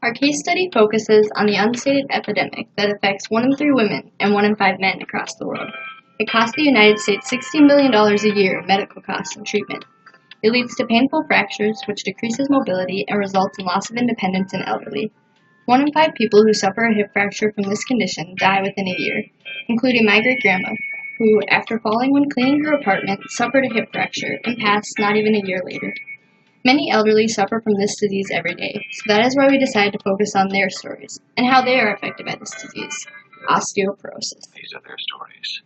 Our case study focuses on the unstated epidemic that affects 1 in 3 women and 1 in 5 men across the world. It costs the United States $16 billion a year in medical costs and treatment. It leads to painful fractures, which decreases mobility and results in loss of independence in elderly. 1 in 5 people who suffer a hip fracture from this condition die within a year, including my great-grandma, who, after falling when cleaning her apartment, suffered a hip fracture and passed not even a year later. Many elderly suffer from this disease every day, so that is why we decided to focus on their stories and how they are affected by this disease, osteoporosis. These are their stories.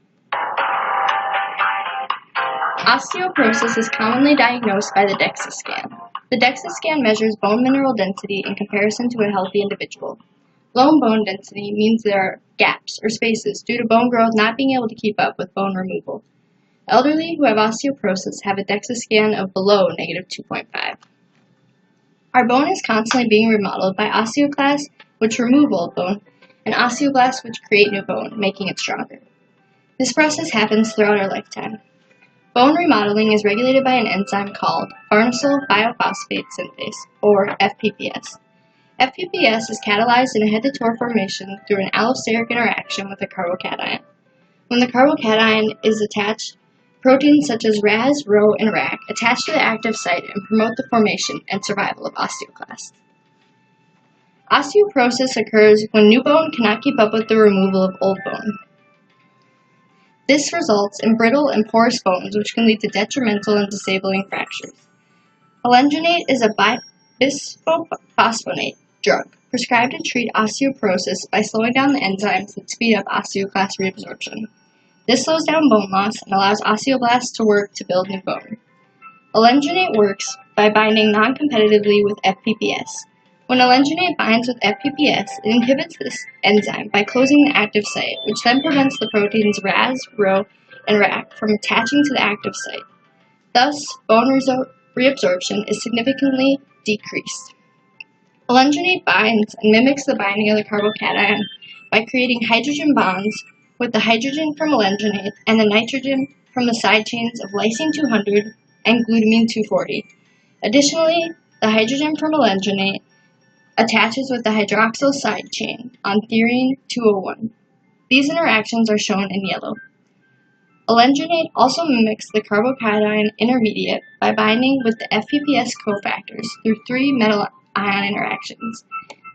Osteoporosis is commonly diagnosed by the DEXA scan. The DEXA scan measures bone mineral density in comparison to a healthy individual. Low bone density means there are gaps or spaces due to bone growth not being able to keep up with bone removal. Elderly who have osteoporosis have a DEXA scan of below -2.5. Our bone is constantly being remodeled by osteoclasts, which remove old bone, and osteoblasts, which create new bone, making it stronger. This process happens throughout our lifetime. Bone remodeling is regulated by an enzyme called farnesyl biophosphate synthase, or FPPS. FPPS is catalyzed in a head-to-toe formation through an allosteric interaction with a carbocation. When the carbocation is attached, proteins such as RAS, Rho, and RAC attach to the active site and promote the formation and survival of osteoclasts. Osteoporosis occurs when new bone cannot keep up with the removal of old bone. This results in brittle and porous bones, which can lead to detrimental and disabling fractures. Alendronate is a bisphosphonate drug prescribed to treat osteoporosis by slowing down the enzymes that speed up osteoclast reabsorption. This slows down bone loss and allows osteoblasts to work to build new bone. Alendronate works by binding non-competitively with FPPS. When alendronate binds with FPPS, it inhibits this enzyme by closing the active site, which then prevents the proteins RAS, Rho, and RAC from attaching to the active site. Thus, bone reabsorption is significantly decreased. Alendronate binds and mimics the binding of the carbocation by creating hydrogen bonds with the hydrogen from alendronate and the nitrogen from the side chains of lysine 200 and glutamine 240. Additionally, the hydrogen from alendronate attaches with the hydroxyl side chain on threonine 201. These interactions are shown in yellow. Alendronate also mimics the carbocation intermediate by binding with the FPPS cofactors through 3 metal ion interactions.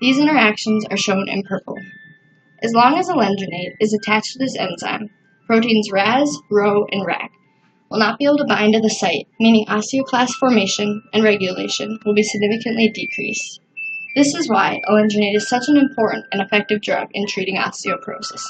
These interactions are shown in purple. As long as alendronate is attached to this enzyme, proteins RAS, Rho, and RAC will not be able to bind to the site, meaning osteoclast formation and regulation will be significantly decreased. This is why alendronate is such an important and effective drug in treating osteoporosis.